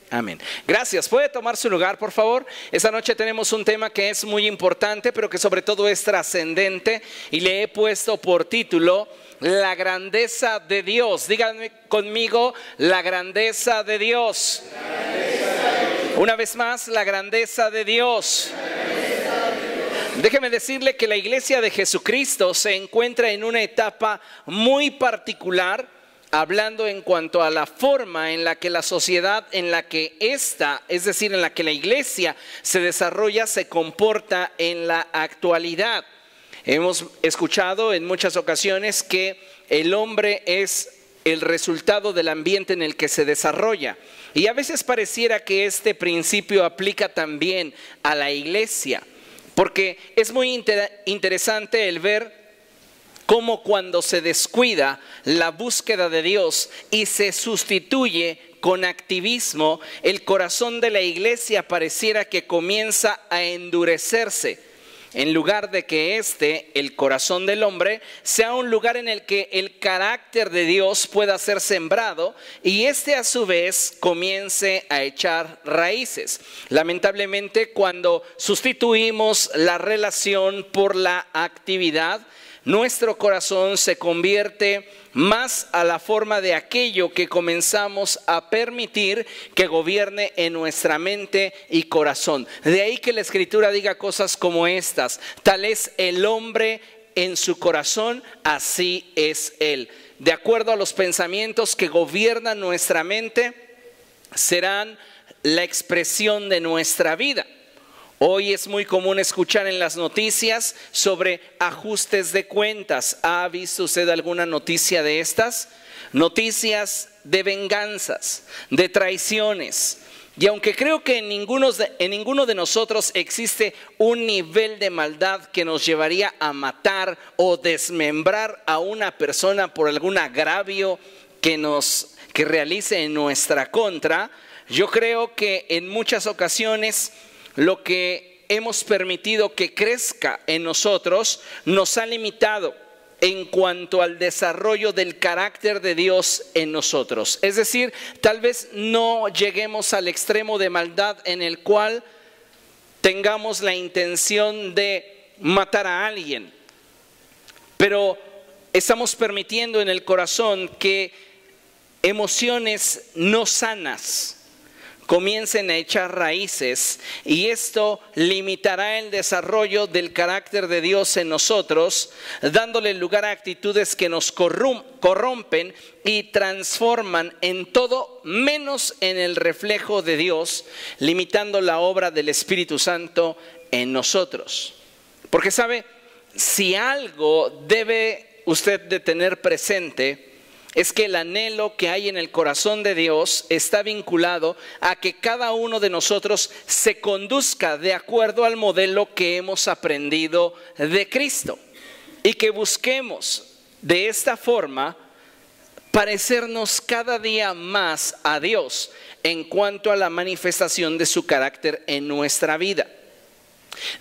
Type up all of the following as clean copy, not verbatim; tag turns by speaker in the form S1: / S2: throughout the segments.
S1: Amén. Gracias. ¿Puede tomar su lugar, por favor? Esta noche tenemos un tema que es muy importante, pero que sobre todo es trascendente, y le he puesto por título La grandeza de Dios. Díganme conmigo, la grandeza de Dios. Una vez más, la grandeza de Dios. Déjeme decirle que la iglesia de Jesucristo se encuentra en una etapa muy particular, hablando en cuanto a la forma en la que la sociedad, en la que esta, es decir, en la que la iglesia se desarrolla, se comporta en la actualidad. Hemos escuchado en muchas ocasiones que el hombre es el resultado del ambiente en el que se desarrolla. Y a veces pareciera que este principio aplica también a la iglesia, porque es muy interesante el ver cómo cuando se descuida la búsqueda de Dios y se sustituye con activismo, el corazón de la iglesia pareciera que comienza a endurecerse. En lugar de que el corazón del hombre, sea un lugar en el que el carácter de Dios pueda ser sembrado y a su vez comience a echar raíces. Lamentablemente, cuando sustituimos la relación por la actividad, nuestro corazón se convierte más a la forma de aquello que comenzamos a permitir que gobierne en nuestra mente y corazón. De ahí que la Escritura diga cosas como estas: tal es el hombre en su corazón, así es él. De acuerdo a los pensamientos que gobiernan nuestra mente, serán la expresión de nuestra vida. Hoy es muy común escuchar en las noticias sobre ajustes de cuentas. ¿Ha visto usted alguna noticia de estas? Noticias de venganzas, de traiciones. Y aunque creo que en ninguno de nosotros existe un nivel de maldad que nos llevaría a matar o desmembrar a una persona por algún agravio que realice en nuestra contra, yo creo que en muchas ocasiones lo que hemos permitido que crezca en nosotros nos ha limitado en cuanto al desarrollo del carácter de Dios en nosotros. Es decir, tal vez no lleguemos al extremo de maldad en el cual tengamos la intención de matar a alguien, pero estamos permitiendo en el corazón que emociones no sanas comiencen a echar raíces, y esto limitará el desarrollo del carácter de Dios en nosotros, dándole lugar a actitudes que nos corrompen y transforman en todo menos en el reflejo de Dios, limitando la obra del Espíritu Santo en nosotros. Porque sabe, si algo debe usted de tener presente, es que el anhelo que hay en el corazón de Dios está vinculado a que cada uno de nosotros se conduzca de acuerdo al modelo que hemos aprendido de Cristo, y que busquemos de esta forma parecernos cada día más a Dios en cuanto a la manifestación de su carácter en nuestra vida.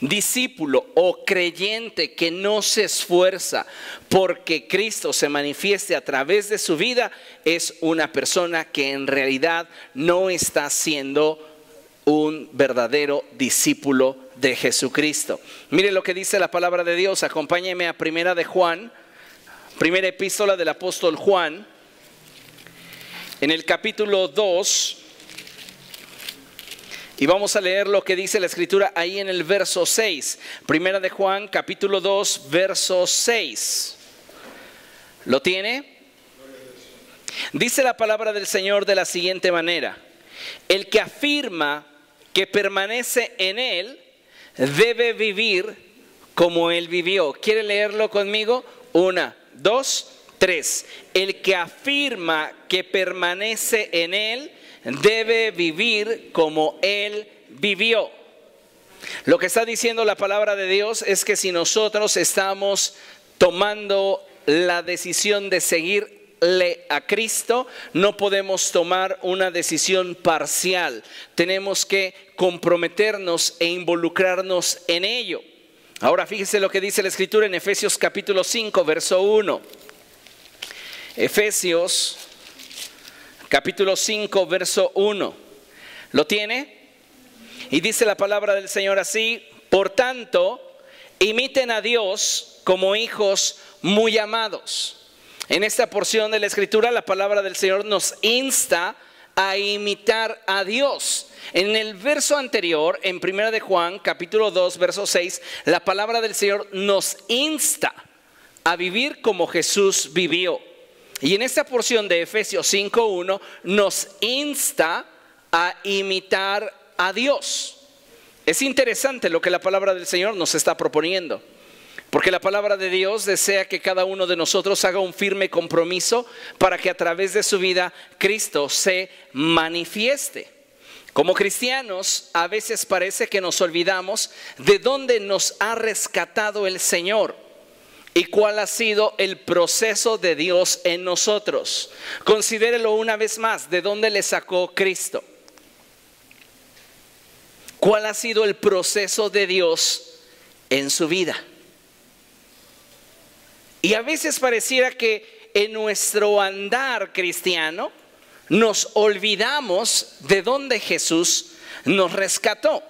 S1: Discípulo o creyente que no se esfuerza porque Cristo se manifieste a través de su vida es una persona que en realidad no está siendo un verdadero discípulo de Jesucristo. Mire lo que dice la palabra de Dios. Acompáñeme a Primera de Juan, primera epístola del apóstol Juan, en el capítulo 2. Y vamos a leer lo que dice la Escritura ahí en el verso 6. Primera de Juan, capítulo 2, verso 6. ¿Lo tiene? Dice la palabra del Señor de la siguiente manera: el que afirma que permanece en Él debe vivir como Él vivió. ¿Quiere leerlo conmigo? 1, 2, 3. El que afirma que permanece en Él debe vivir como Él vivió. Lo que está diciendo la palabra de Dios es que si nosotros estamos tomando la decisión de seguirle a Cristo, no podemos tomar una decisión parcial. Tenemos que comprometernos e involucrarnos en ello. Ahora fíjese lo que dice la Escritura en Efesios capítulo 5, verso 1. Efesios capítulo 5, verso 1. ¿Lo tiene? Y dice la palabra del Señor así: por tanto, imiten a Dios como hijos muy amados. En esta porción de la Escritura, la palabra del Señor nos insta a imitar a Dios. En el verso anterior, en 1 de Juan, capítulo 2, verso 6, la palabra del Señor nos insta a vivir como Jesús vivió. Y en esta porción de Efesios 5:1 nos insta a imitar a Dios. Es interesante lo que la palabra del Señor nos está proponiendo, porque la palabra de Dios desea que cada uno de nosotros haga un firme compromiso para que a través de su vida Cristo se manifieste. Como cristianos, a veces parece que nos olvidamos de dónde nos ha rescatado el Señor y cuál ha sido el proceso de Dios en nosotros. Considérelo una vez más: ¿de dónde le sacó Cristo? ¿Cuál ha sido el proceso de Dios en su vida? Y a veces pareciera que en nuestro andar cristiano nos olvidamos de dónde Jesús nos rescató.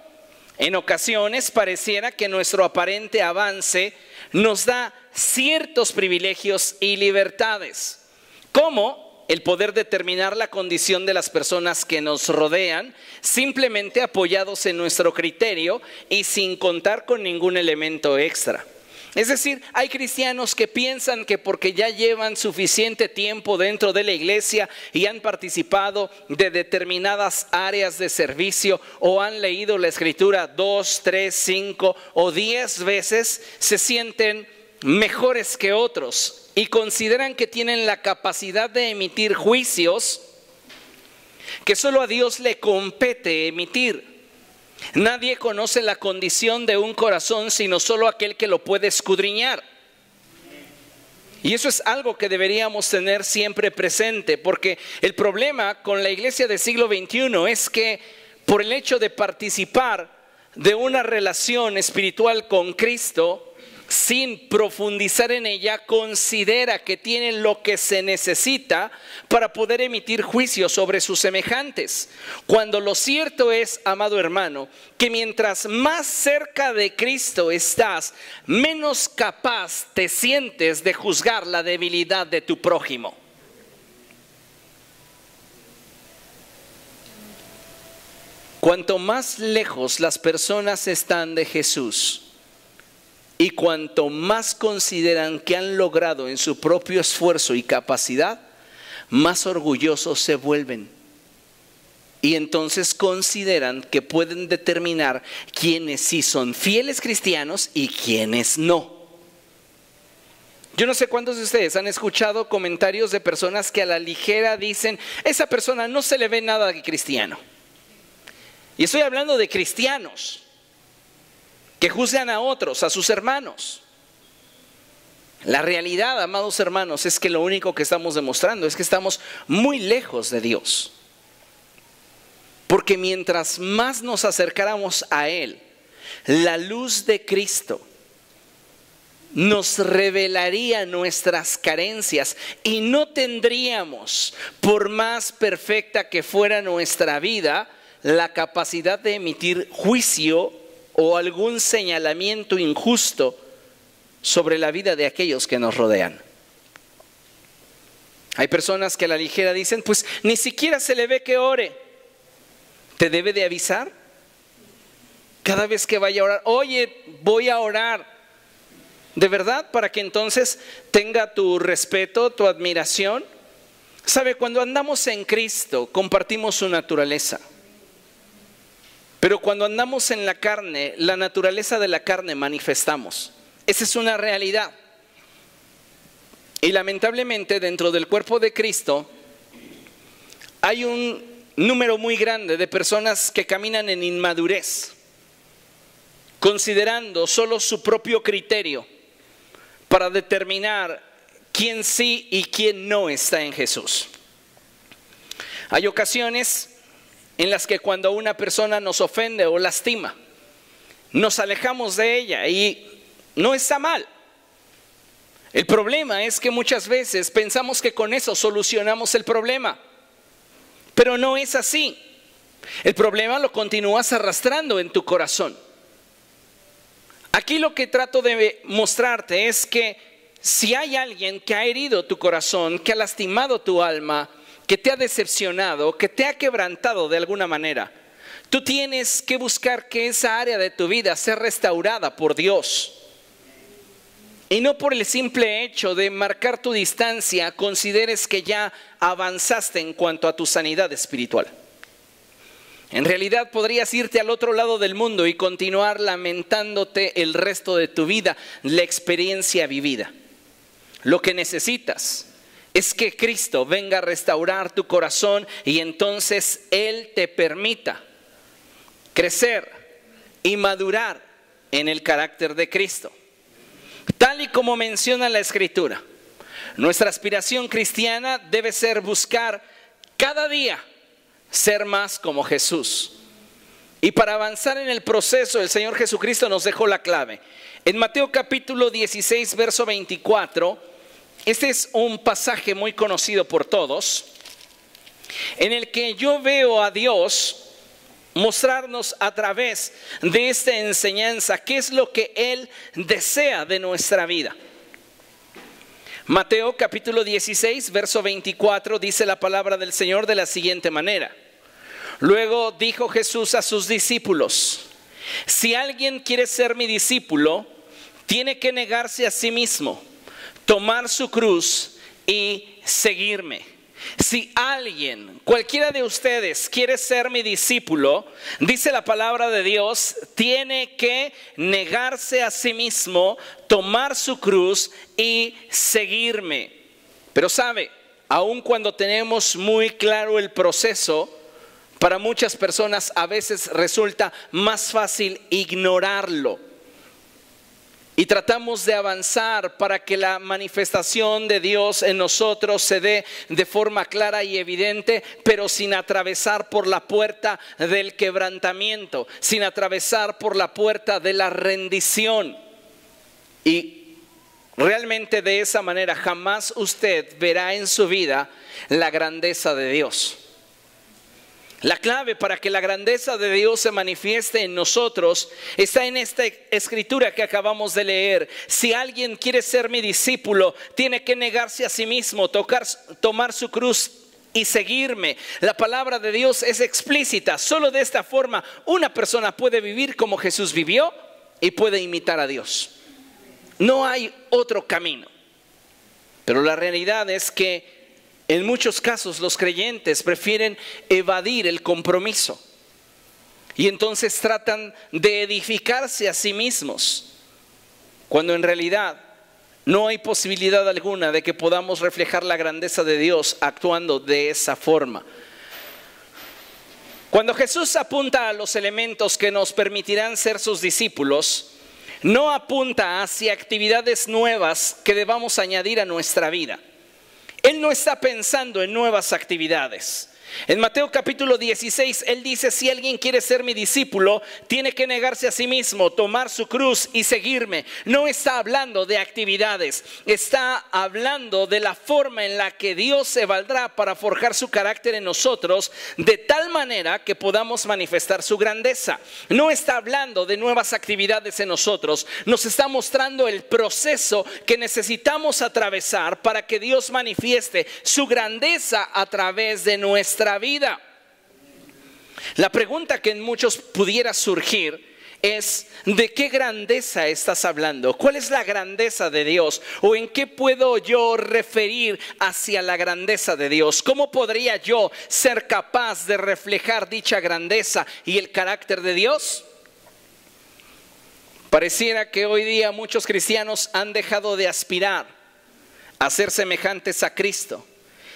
S1: En ocasiones pareciera que nuestro aparente avance nos da ciertos privilegios y libertades, como el poder determinar la condición de las personas que nos rodean, simplemente apoyados en nuestro criterio y sin contar con ningún elemento extra. Es decir, hay cristianos que piensan que porque ya llevan suficiente tiempo dentro de la iglesia y han participado de determinadas áreas de servicio o han leído la Escritura 2, 3, 5 o 10 veces, se sienten mejores que otros y consideran que tienen la capacidad de emitir juicios que solo a Dios le compete emitir. Nadie conoce la condición de un corazón sino solo aquel que lo puede escudriñar. Y eso es algo que deberíamos tener siempre presente, porque el problema con la iglesia del siglo XXI es que por el hecho de participar de una relación espiritual con Cristo, sin profundizar en ella, considera que tiene lo que se necesita para poder emitir juicio sobre sus semejantes. Cuando lo cierto es, amado hermano, que mientras más cerca de Cristo estás, menos capaz te sientes de juzgar la debilidad de tu prójimo. Cuanto más lejos las personas están de Jesús, y cuanto más consideran que han logrado en su propio esfuerzo y capacidad, más orgullosos se vuelven. Y entonces consideran que pueden determinar quiénes sí son fieles cristianos y quiénes no. Yo no sé cuántos de ustedes han escuchado comentarios de personas que a la ligera dicen: esa persona no se le ve nada de cristiano. Y estoy hablando de cristianos que juzgan a otros, a sus hermanos. La realidad, amados hermanos, es que lo único que estamos demostrando es que estamos muy lejos de Dios. Porque mientras más nos acercáramos a Él, la luz de Cristo nos revelaría nuestras carencias y no tendríamos, por más perfecta que fuera nuestra vida, la capacidad de emitir juicio o algún señalamiento injusto sobre la vida de aquellos que nos rodean. Hay personas que a la ligera dicen: pues ni siquiera se le ve que ore. ¿Te debe de avisar? Cada vez que vaya a orar: oye, voy a orar. ¿De verdad? Para que entonces tenga tu respeto, tu admiración. ¿Sabe? Cuando andamos en Cristo, compartimos su naturaleza. Pero cuando andamos en la carne, la naturaleza de la carne manifestamos. Esa es una realidad. Y lamentablemente dentro del cuerpo de Cristo hay un número muy grande de personas que caminan en inmadurez, considerando solo su propio criterio para determinar quién sí y quién no está en Jesús. Hay ocasiones en las que cuando una persona nos ofende o lastima, nos alejamos de ella y no está mal. El problema es que muchas veces pensamos que con eso solucionamos el problema, pero no es así. El problema lo continúas arrastrando en tu corazón. Aquí lo que trato de mostrarte es que si hay alguien que ha herido tu corazón, que ha lastimado tu alma, que te ha decepcionado, que te ha quebrantado de alguna manera, tú tienes que buscar que esa área de tu vida sea restaurada por Dios. Y no por el simple hecho de marcar tu distancia, consideres que ya avanzaste en cuanto a tu sanidad espiritual. En realidad podrías irte al otro lado del mundo y continuar lamentándote el resto de tu vida, la experiencia vivida. Lo que necesitas es que Cristo venga a restaurar tu corazón y entonces Él te permita crecer y madurar en el carácter de Cristo. Tal y como menciona la Escritura, nuestra aspiración cristiana debe ser buscar cada día ser más como Jesús. Y para avanzar en el proceso, el Señor Jesucristo nos dejó la clave. En Mateo capítulo 16, verso 24, este es un pasaje muy conocido por todos, en el que yo veo a Dios mostrarnos a través de esta enseñanza qué es lo que Él desea de nuestra vida. Mateo capítulo 16, verso 24, dice la palabra del Señor de la siguiente manera. Luego dijo Jesús a sus discípulos: si alguien quiere ser mi discípulo, tiene que negarse a sí mismo, tomar su cruz y seguirme. Si alguien, cualquiera de ustedes, quiere ser mi discípulo, dice la palabra de Dios, tiene que negarse a sí mismo, tomar su cruz y seguirme. Pero sabe, aun cuando tenemos muy claro el proceso, para muchas personas a veces resulta más fácil ignorarlo. Y tratamos de avanzar para que la manifestación de Dios en nosotros se dé de forma clara y evidente, pero sin atravesar por la puerta del quebrantamiento, sin atravesar por la puerta de la rendición. Y realmente de esa manera jamás usted verá en su vida la grandeza de Dios. La clave para que la grandeza de Dios se manifieste en nosotros está en esta escritura que acabamos de leer. Si alguien quiere ser mi discípulo, tiene que negarse a sí mismo, tomar su cruz y seguirme. La palabra de Dios es explícita. Solo de esta forma una persona puede vivir como Jesús vivió y puede imitar a Dios. No hay otro camino. Pero la realidad es que en muchos casos los creyentes prefieren evadir el compromiso y entonces tratan de edificarse a sí mismos, cuando en realidad no hay posibilidad alguna de que podamos reflejar la grandeza de Dios actuando de esa forma. Cuando Jesús apunta a los elementos que nos permitirán ser sus discípulos, no apunta hacia actividades nuevas que debamos añadir a nuestra vida. Él no está pensando en nuevas actividades. En Mateo capítulo 16, Él dice: si alguien quiere ser mi discípulo, tiene que negarse a sí mismo, tomar su cruz y seguirme. No está hablando de actividades, está hablando de la forma en la que Dios se valdrá para forjar su carácter en nosotros, de tal manera que podamos manifestar su grandeza. No está hablando de nuevas actividades en nosotros, nos está mostrando el proceso que necesitamos atravesar para que Dios manifieste su grandeza a través de nuestra vida. La pregunta que en muchos pudiera surgir es: ¿de qué grandeza estás hablando? ¿Cuál es la grandeza de Dios? ¿O en qué puedo yo referir hacia la grandeza de Dios? ¿Cómo podría yo ser capaz de reflejar dicha grandeza y el carácter de Dios? Pareciera que hoy día muchos cristianos han dejado de aspirar a ser semejantes a Cristo,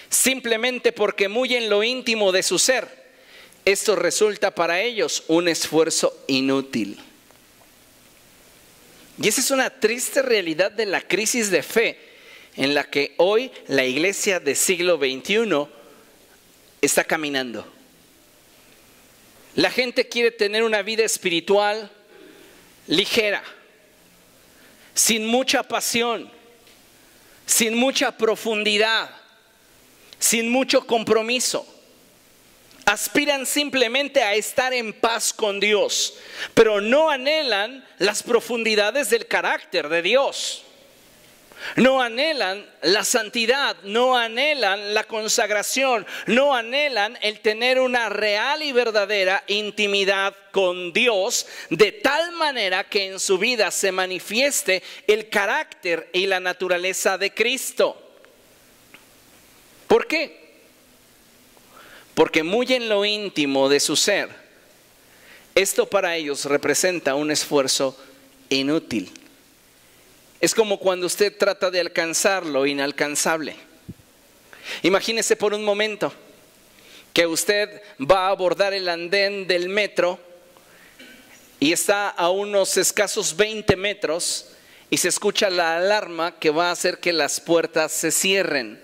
S1: simplemente porque muy en lo íntimo de su ser, esto resulta para ellos un esfuerzo inútil. Y esa es una triste realidad de la crisis de fe en la que hoy la iglesia del siglo XXI está caminando. La gente quiere tener una vida espiritual ligera, sin mucha pasión, sin mucha profundidad, sin mucho compromiso. aspiran simplemente a estar en paz con Dios, pero no anhelan las profundidades del carácter de Dios. No anhelan la santidad, no anhelan la consagración, no anhelan el tener una real y verdadera intimidad con Dios, de tal manera que en su vida se manifieste el carácter y la naturaleza de Cristo. ¿Por qué? Porque muy en lo íntimo de su ser, esto para ellos representa un esfuerzo inútil. Es como cuando usted trata de alcanzar lo inalcanzable. Imagínese por un momento que usted va a abordar el andén del metro y está a unos escasos 20 metros y se escucha la alarma que va a hacer que las puertas se cierren.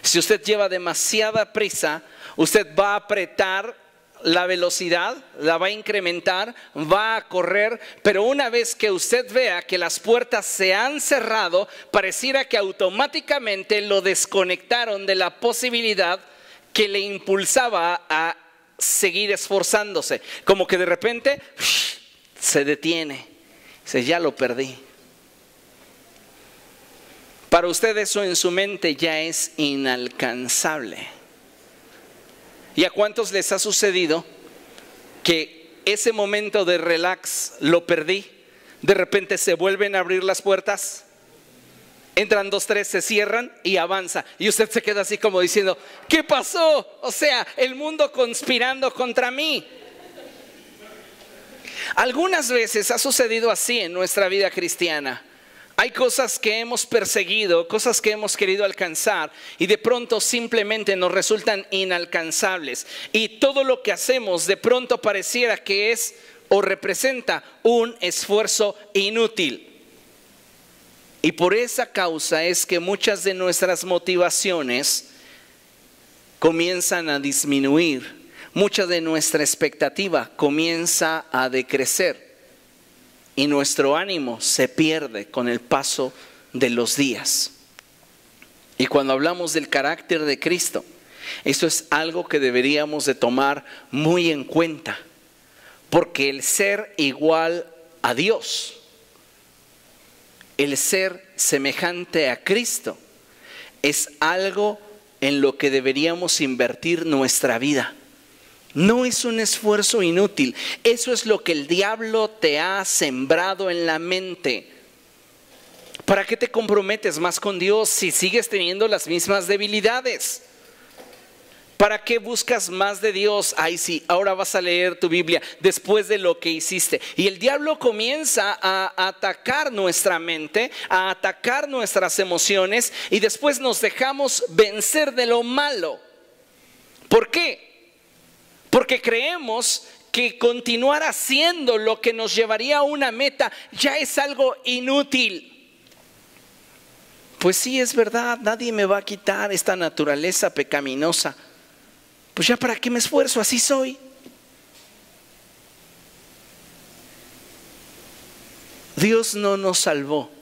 S1: Si usted lleva demasiada prisa, usted va a apretar la velocidad, la va a incrementar, va a correr, pero una vez que usted vea que las puertas se han cerrado, pareciera que automáticamente lo desconectaron de la posibilidad que le impulsaba a seguir esforzándose. Como que de repente se detiene, dice, ya lo perdí. Para usted eso en su mente ya es inalcanzable. ¿Y a cuántos les ha sucedido que ese momento de relax lo perdí? De repente se vuelven a abrir las puertas, entran 2, 3, se cierran y avanza. Y usted se queda así como diciendo, ¿qué pasó? O sea, el mundo conspirando contra mí. Algunas veces ha sucedido así en nuestra vida cristiana. Hay cosas que hemos perseguido, cosas que hemos querido alcanzar y de pronto simplemente nos resultan inalcanzables. Y todo lo que hacemos de pronto pareciera que es o representa un esfuerzo inútil. Y por esa causa es que muchas de nuestras motivaciones comienzan a disminuir. Mucha de nuestra expectativa comienza a decrecer. Y nuestro ánimo se pierde con el paso de los días. Y cuando hablamos del carácter de Cristo, eso es algo que deberíamos de tomar muy en cuenta. Porque el ser igual a Dios, el ser semejante a Cristo, es algo en lo que deberíamos invertir nuestra vida. No es un esfuerzo inútil. Eso es lo que el diablo te ha sembrado en la mente. ¿Para qué te comprometes más con Dios si sigues teniendo las mismas debilidades? ¿Para qué buscas más de Dios? Ay, sí, ahora vas a leer tu Biblia después de lo que hiciste. Y el diablo comienza a atacar nuestra mente, a atacar nuestras emociones y después nos dejamos vencer de lo malo. ¿Por qué? Porque creemos que continuar haciendo lo que nos llevaría a una meta ya es algo inútil. Pues sí, es verdad, nadie me va a quitar esta naturaleza pecaminosa. Pues ya para qué me esfuerzo, así soy. Dios no nos salvó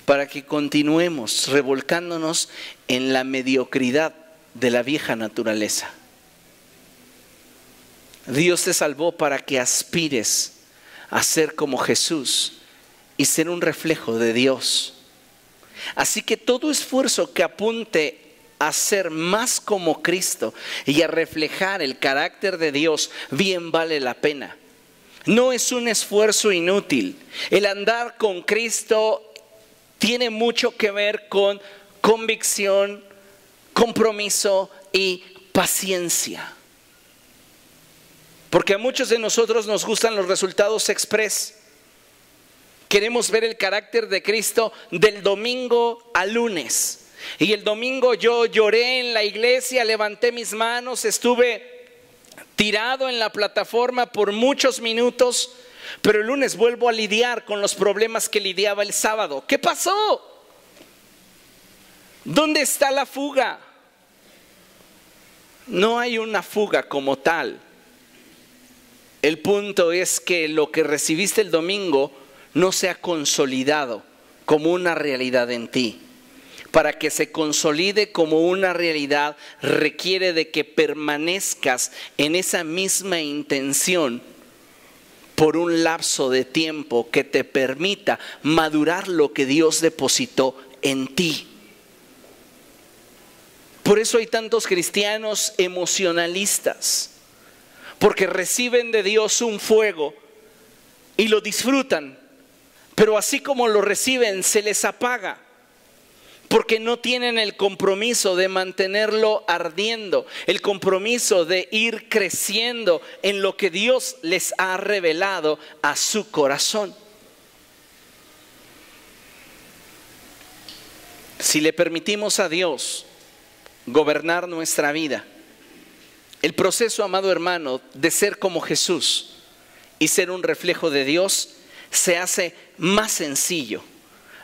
S1: para que continuemos revolcándonos en la mediocridad de la vieja naturaleza. Dios te salvó para que aspires a ser como Jesús y ser un reflejo de Dios. Así que todo esfuerzo que apunte a ser más como Cristo y a reflejar el carácter de Dios, bien vale la pena. No es un esfuerzo inútil. El andar con Cristo tiene mucho que ver con convicción, compromiso y paciencia. Porque a muchos de nosotros nos gustan los resultados express. Queremos ver el carácter de Cristo del domingo al lunes. Y el domingo yo lloré en la iglesia, levanté mis manos, estuve tirado en la plataforma por muchos minutos, pero el lunes vuelvo a lidiar con los problemas que lidiaba el sábado. ¿Qué pasó? ¿Dónde está la fuga? No hay una fuga como tal. El punto es que lo que recibiste el domingo no se ha consolidado como una realidad en ti. para que se consolide como una realidad, requiere de que permanezcas en esa misma intención por un lapso de tiempo que te permita madurar lo que Dios depositó en ti. Por eso hay tantos cristianos emocionalistas, porque reciben de Dios un fuego y lo disfrutan, pero así como lo reciben se les apaga, porque no tienen el compromiso de mantenerlo ardiendo, el compromiso de ir creciendo en lo que Dios les ha revelado a su corazón. Si le permitimos a Dios gobernar nuestra vida, el proceso, amado hermano, de ser como Jesús y ser un reflejo de Dios se hace más sencillo.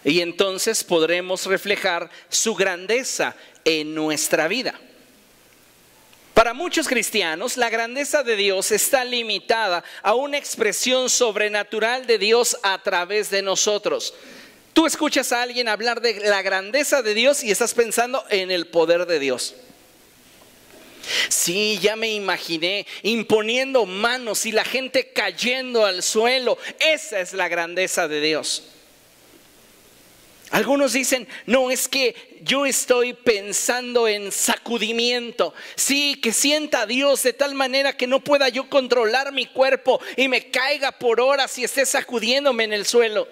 S1: Y entonces podremos reflejar su grandeza en nuestra vida. Para muchos cristianos, la grandeza de Dios está limitada a una expresión sobrenatural de Dios a través de nosotros. Tú escuchas a alguien hablar de la grandeza de Dios y estás pensando en el poder de Dios. Sí, ya me imaginé imponiendo manos y la gente cayendo al suelo. Esa es la grandeza de Dios. Algunos dicen, no, es que yo estoy pensando en sacudimiento. Sí, que sienta a Dios de tal manera que no pueda yo controlar mi cuerpo y me caiga por horas y esté sacudiéndome en el suelo.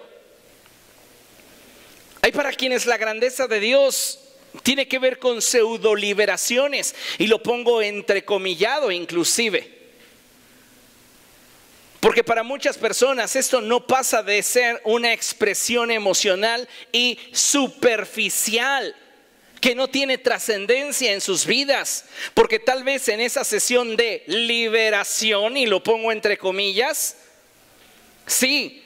S1: Hay para quienes la grandeza de Dios tiene que ver con pseudoliberaciones, y lo pongo entrecomillado inclusive. Porque para muchas personas esto no pasa de ser una expresión emocional y superficial, que no tiene trascendencia en sus vidas. Porque tal vez en esa sesión de liberación, y lo pongo entre comillas, sí,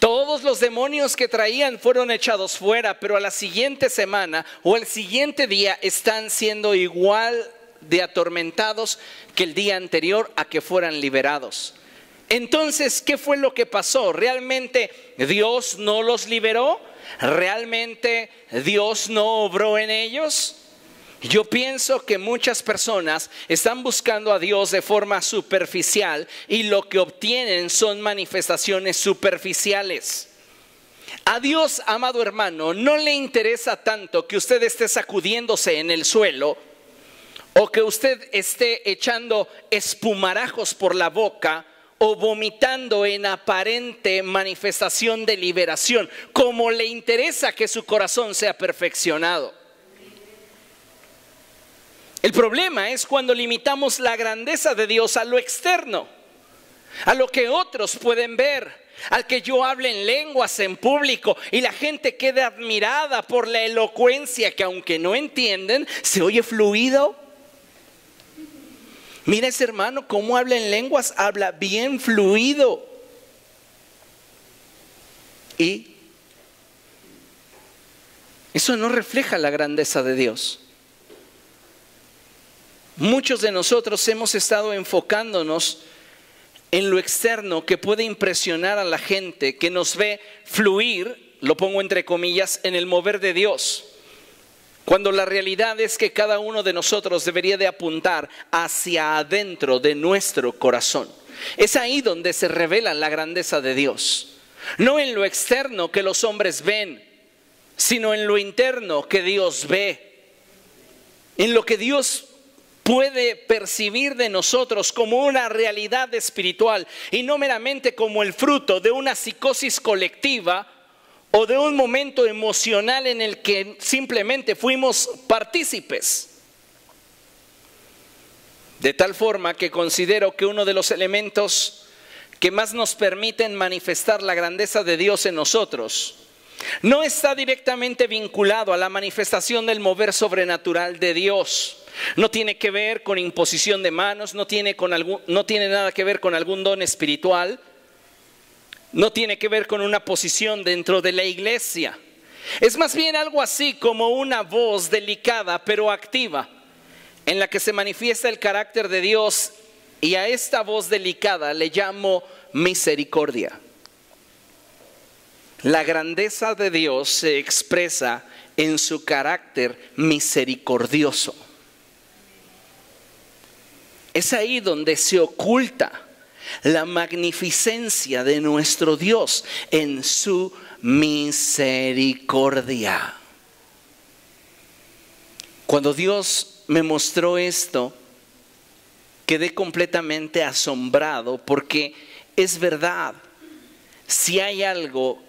S1: todos los demonios que traían fueron echados fuera, pero a la siguiente semana o el siguiente día están siendo igual de atormentados que el día anterior a que fueran liberados. Entonces, ¿qué fue lo que pasó? ¿Realmente Dios no los liberó? ¿Realmente Dios no obró en ellos? Yo pienso que muchas personas están buscando a Dios de forma superficial y lo que obtienen son manifestaciones superficiales. A Dios, amado hermano, no le interesa tanto que usted esté sacudiéndose en el suelo o que usted esté echando espumarajos por la boca o vomitando en aparente manifestación de liberación, como le interesa que su corazón sea perfeccionado. El problema es cuando limitamos la grandeza de Dios a lo externo, a lo que otros pueden ver, al que yo hable en lenguas en público y la gente quede admirada por la elocuencia que, aunque no entienden, se oye fluido. Mira ese hermano cómo habla en lenguas, habla bien fluido. Y eso no refleja la grandeza de Dios. Muchos de nosotros hemos estado enfocándonos en lo externo que puede impresionar a la gente que nos ve fluir, lo pongo entre comillas, en el mover de Dios, cuando la realidad es que cada uno de nosotros debería de apuntar hacia adentro de nuestro corazón. Es ahí donde se revela la grandeza de Dios, no en lo externo que los hombres ven, sino en lo interno que Dios ve, en lo que Dios puede percibir de nosotros como una realidad espiritual y no meramente como el fruto de una psicosis colectiva o de un momento emocional en el que simplemente fuimos partícipes. De tal forma que considero que uno de los elementos que más nos permiten manifestar la grandeza de Dios en nosotros no está directamente vinculado a la manifestación del mover sobrenatural de Dios. No tiene que ver con imposición de manos, no tiene nada que ver con algún don espiritual, no tiene que ver con una posición dentro de la iglesia. Es más bien algo así como una voz delicada pero activa, en la que se manifiesta el carácter de Dios, y a esta voz delicada le llamo misericordia. La grandeza de Dios se expresa en su carácter misericordioso. Es ahí donde se oculta la magnificencia de nuestro Dios en su misericordia. Cuando Dios me mostró esto, quedé completamente asombrado, porque es verdad, si hay algo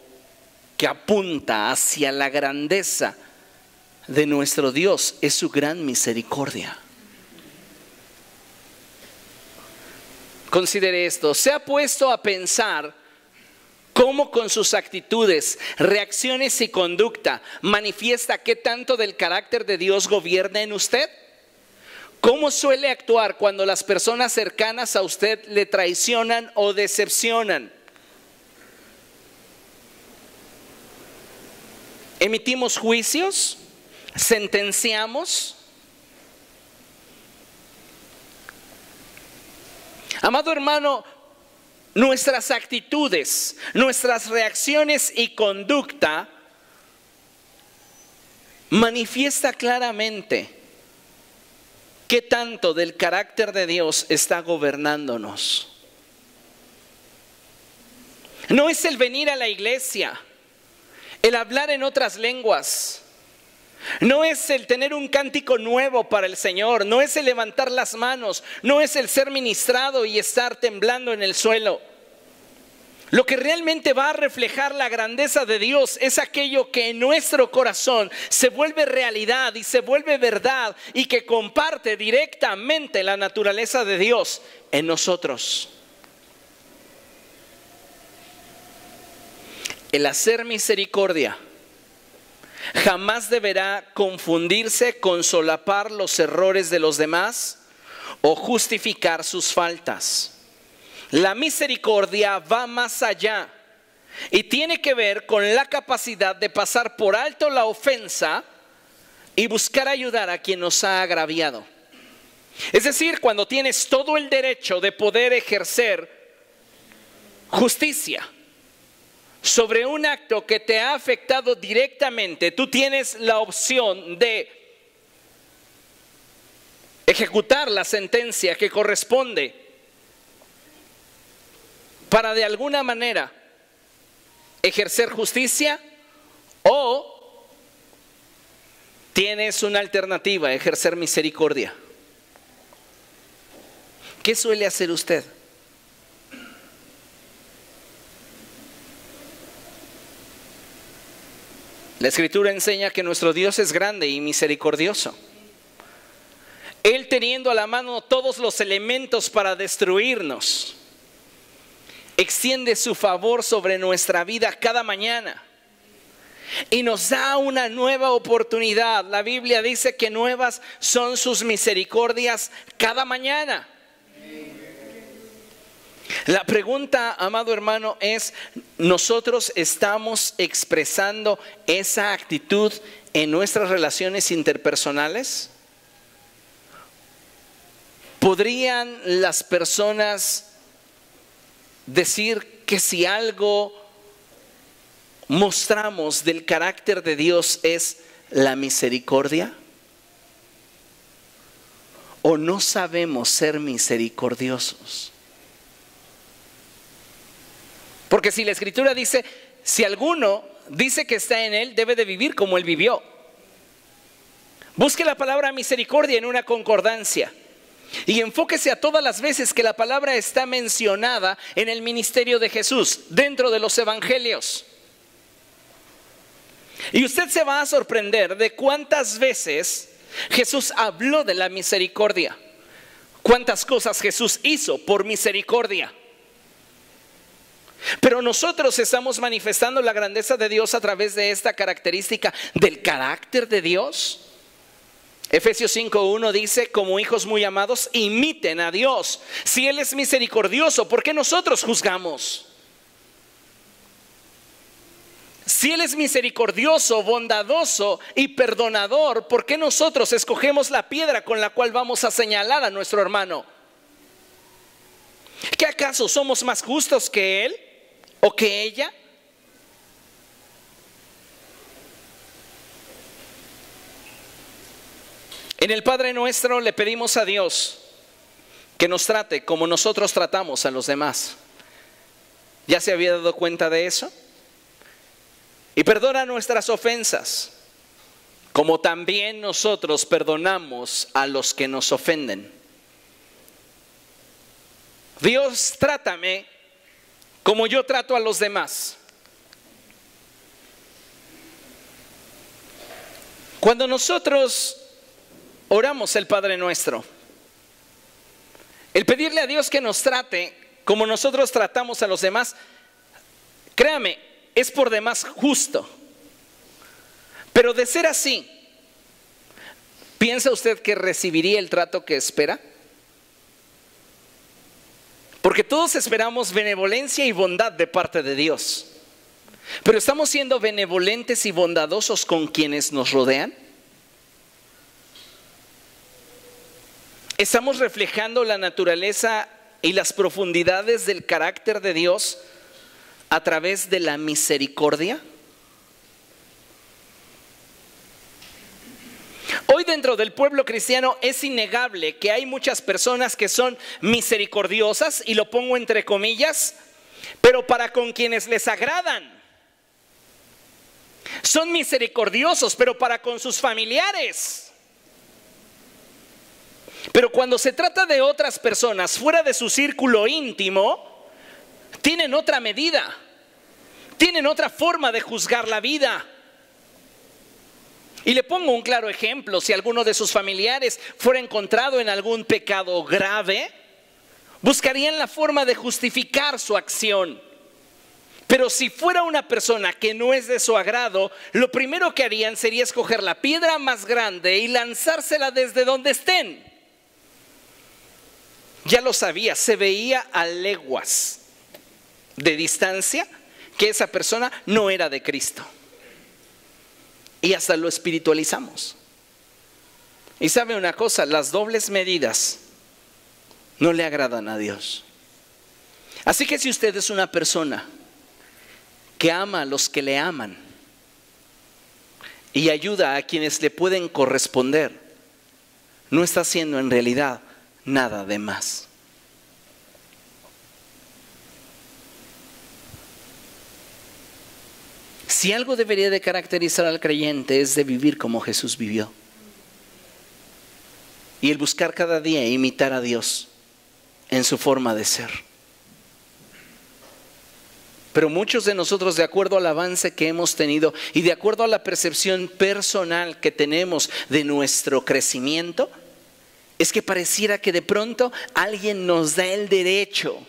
S1: que apunta hacia la grandeza de nuestro Dios, es su gran misericordia. Considere esto. ¿Se ha puesto a pensar cómo con sus actitudes, reacciones y conducta manifiesta qué tanto del carácter de Dios gobierna en usted? ¿Cómo suele actuar cuando las personas cercanas a usted le traicionan o decepcionan? ¿Emitimos juicios? ¿Sentenciamos? Amado hermano, nuestras actitudes, nuestras reacciones y conducta manifiesta claramente qué tanto del carácter de Dios está gobernándonos. No es el venir a la iglesia, el hablar en otras lenguas. No es el tener un cántico nuevo para el Señor, no es el levantar las manos, no es el ser ministrado y estar temblando en el suelo. Lo que realmente va a reflejar la grandeza de Dios es aquello que en nuestro corazón se vuelve realidad y se vuelve verdad, y que comparte directamente la naturaleza de Dios en nosotros. El hacer misericordia jamás deberá confundirse con solapar los errores de los demás o justificar sus faltas. La misericordia va más allá y tiene que ver con la capacidad de pasar por alto la ofensa y buscar ayudar a quien nos ha agraviado. Es decir, cuando tienes todo el derecho de poder ejercer justicia sobre un acto que te ha afectado directamente, tú tienes la opción de ejecutar la sentencia que corresponde para de alguna manera ejercer justicia, o tienes una alternativa, ejercer misericordia. ¿Qué suele hacer usted? La Escritura enseña que nuestro Dios es grande y misericordioso. Él, teniendo a la mano todos los elementos para destruirnos, extiende su favor sobre nuestra vida cada mañana y nos da una nueva oportunidad. La Biblia dice que nuevas son sus misericordias cada mañana. La pregunta, amado hermano, es: ¿nosotros estamos expresando esa actitud en nuestras relaciones interpersonales? ¿Podrían las personas decir que si algo mostramos del carácter de Dios es la misericordia? ¿O no sabemos ser misericordiosos? Porque si la Escritura dice, si alguno dice que está en Él, debe de vivir como Él vivió. Busque la palabra misericordia en una concordancia y enfóquese a todas las veces que la palabra está mencionada en el ministerio de Jesús, dentro de los evangelios. Y usted se va a sorprender de cuántas veces Jesús habló de la misericordia, cuántas cosas Jesús hizo por misericordia. Pero nosotros estamos manifestando la grandeza de Dios a través de esta característica del carácter de Dios. Efesios 5:1 dice: como hijos muy amados, imiten a Dios. Si Él es misericordioso, ¿por qué nosotros juzgamos? Si Él es misericordioso, bondadoso y perdonador, ¿por qué nosotros escogemos la piedra con la cual vamos a señalar a nuestro hermano? ¿Qué acaso somos más justos que Él o que ella? En el Padre Nuestro le pedimos a Dios que nos trate como nosotros tratamos a los demás. ¿Ya se había dado cuenta de eso? Y perdona nuestras ofensas, como también nosotros perdonamos a los que nos ofenden. Dios, trátame como yo trato a los demás. Cuando nosotros oramos el Padre Nuestro, el pedirle a Dios que nos trate como nosotros tratamos a los demás, créame, es por demás justo. Pero de ser así, ¿piensa usted que recibiría el trato que espera? Porque todos esperamos benevolencia y bondad de parte de Dios. Pero ¿estamos siendo benevolentes y bondadosos con quienes nos rodean? ¿Estamos reflejando la naturaleza y las profundidades del carácter de Dios a través de la misericordia? Hoy dentro del pueblo cristiano es innegable que hay muchas personas que son misericordiosas, y lo pongo entre comillas, pero para con quienes les agradan. Son misericordiosos, pero para con sus familiares. Pero cuando se trata de otras personas fuera de su círculo íntimo, tienen otra medida, tienen otra forma de juzgar la vida. Y le pongo un claro ejemplo: si alguno de sus familiares fuera encontrado en algún pecado grave, buscarían la forma de justificar su acción. Pero si fuera una persona que no es de su agrado, lo primero que harían sería escoger la piedra más grande y lanzársela desde donde estén. Ya lo sabía, se veía a leguas de distancia que esa persona no era de Cristo. Y hasta lo espiritualizamos. Y sabe una cosa, las dobles medidas no le agradan a Dios. Así que si usted es una persona que ama a los que le aman y ayuda a quienes le pueden corresponder, no está haciendo en realidad nada de más. Si algo debería de caracterizar al creyente, es de vivir como Jesús vivió. Y el buscar cada día imitar a Dios en su forma de ser. Pero muchos de nosotros, de acuerdo al avance que hemos tenido y de acuerdo a la percepción personal que tenemos de nuestro crecimiento, es que pareciera que de pronto alguien nos da el derecho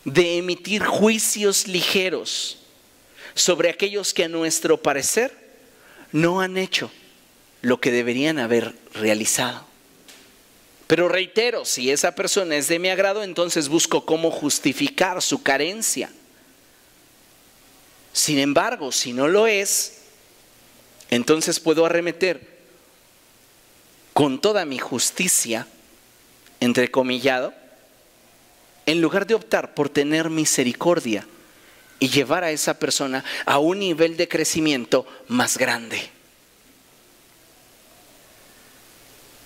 S1: de emitir juicios ligeros sobre aquellos que a nuestro parecer no han hecho lo que deberían haber realizado. Pero reitero, si esa persona es de mi agrado, entonces busco cómo justificar su carencia. Sin embargo, si no lo es, entonces puedo arremeter con toda mi justicia, entrecomillado, en lugar de optar por tener misericordia y llevar a esa persona a un nivel de crecimiento más grande.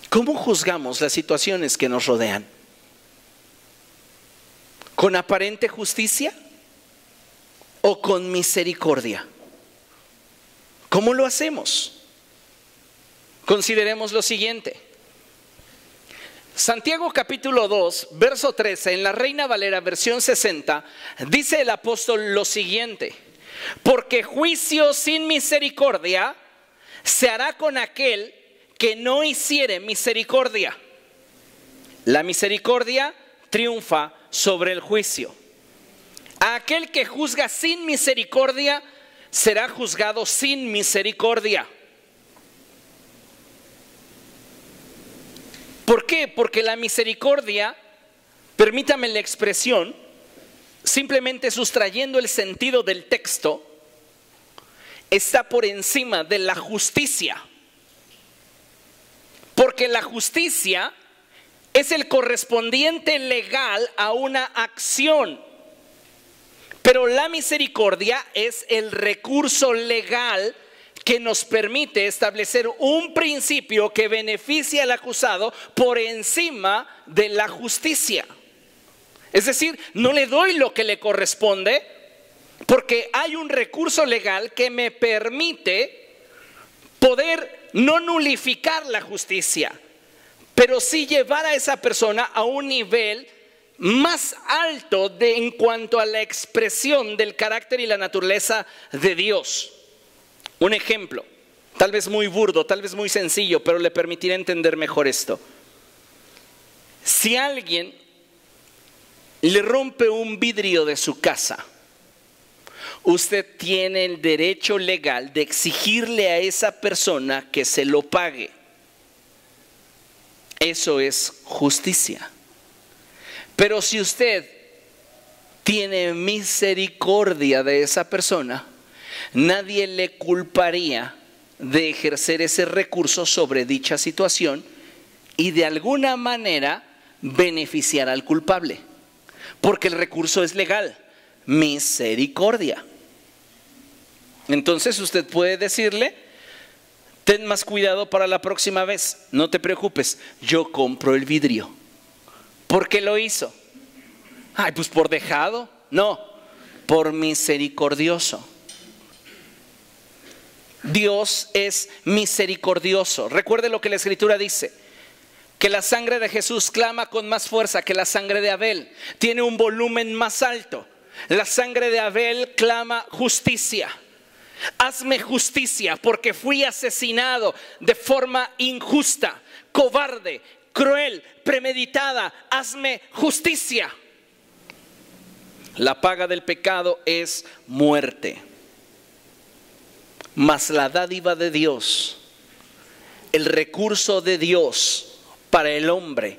S1: ¿Cómo juzgamos las situaciones que nos rodean? ¿Con aparente justicia o con misericordia? ¿Cómo lo hacemos? Consideremos lo siguiente. Santiago capítulo 2, verso 13, en la Reina Valera versión 60, dice el apóstol lo siguiente: porque juicio sin misericordia se hará con aquel que no hiciere misericordia. La misericordia triunfa sobre el juicio. A aquel que juzga sin misericordia será juzgado sin misericordia. ¿Por qué? Porque la misericordia, permítame la expresión, simplemente sustrayendo el sentido del texto, está por encima de la justicia. Porque la justicia es el correspondiente legal a una acción, pero la misericordia es el recurso legal que nos permite establecer un principio que beneficia al acusado por encima de la justicia. Es decir, no le doy lo que le corresponde porque hay un recurso legal que me permite poder no nulificar la justicia, pero sí llevar a esa persona a un nivel más alto en cuanto a la expresión del carácter y la naturaleza de Dios. Un ejemplo, tal vez muy burdo, tal vez muy sencillo, pero le permitirá entender mejor esto. Si alguien le rompe un vidrio de su casa, usted tiene el derecho legal de exigirle a esa persona que se lo pague. Eso es justicia. Pero si usted tiene misericordia de esa persona, nadie le culparía de ejercer ese recurso sobre dicha situación y de alguna manera beneficiar al culpable, porque el recurso es legal, misericordia. Entonces usted puede decirle: ten más cuidado para la próxima vez, no te preocupes, yo compro el vidrio. ¿Por qué lo hizo? Ay, pues por dejado. No, por misericordioso. Dios es misericordioso. Recuerde lo que la Escritura dice, que la sangre de Jesús clama con más fuerza que la sangre de Abel. Tiene un volumen más alto. La sangre de Abel clama justicia. Hazme justicia porque fui asesinado de forma injusta, cobarde, cruel, premeditada. Hazme justicia. La paga del pecado es muerte. Mas la dádiva de Dios, el recurso de Dios para el hombre,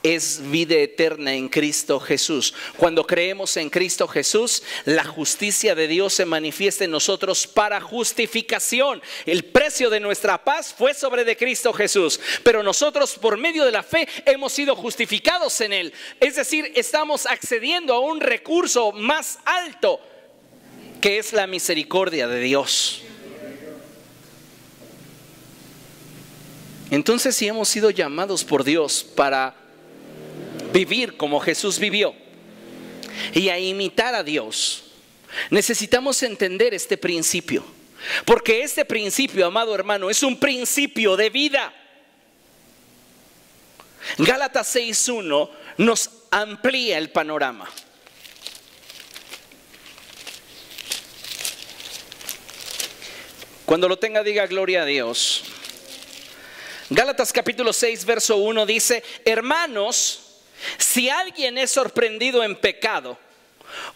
S1: es vida eterna en Cristo Jesús. Cuando creemos en Cristo Jesús, la justicia de Dios se manifiesta en nosotros para justificación. El precio de nuestra paz fue sobre de Cristo Jesús, pero nosotros por medio de la fe hemos sido justificados en Él. Es decir, estamos accediendo a un recurso más alto, que es la misericordia de Dios. Entonces, si hemos sido llamados por Dios para vivir como Jesús vivió y a imitar a Dios, necesitamos entender este principio, porque este principio, amado hermano, es un principio de vida. Gálatas 6:1 nos amplía el panorama. Cuando lo tenga, diga gloria a Dios. Gálatas capítulo 6 verso 1 dice: hermanos, si alguien es sorprendido en pecado,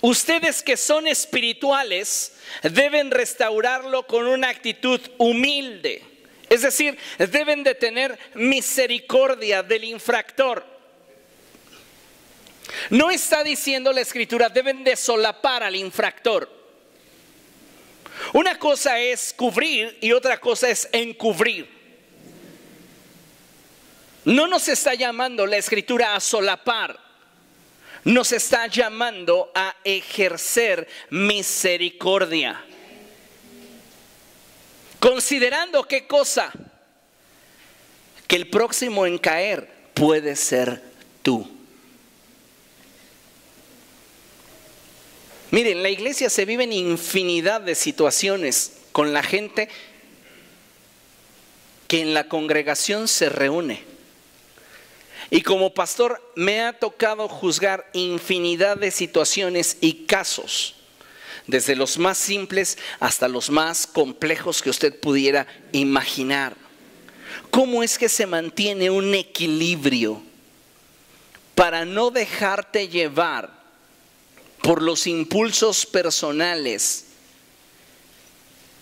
S1: ustedes que son espirituales deben restaurarlo con una actitud humilde. Es decir, deben de tener misericordia del infractor. No está diciendo la Escritura deben de solapar al infractor. Una cosa es cubrir y otra cosa es encubrir. No nos está llamando la Escritura a solapar, nos está llamando a ejercer misericordia. Considerando qué cosa, que el próximo en caer puede ser tú. Miren, en la iglesia se viven infinidad de situaciones con la gente que en la congregación se reúne. Y como pastor me ha tocado juzgar infinidad de situaciones y casos, desde los más simples hasta los más complejos que usted pudiera imaginar. ¿Cómo es que se mantiene un equilibrio para no dejarte llevar por los impulsos personales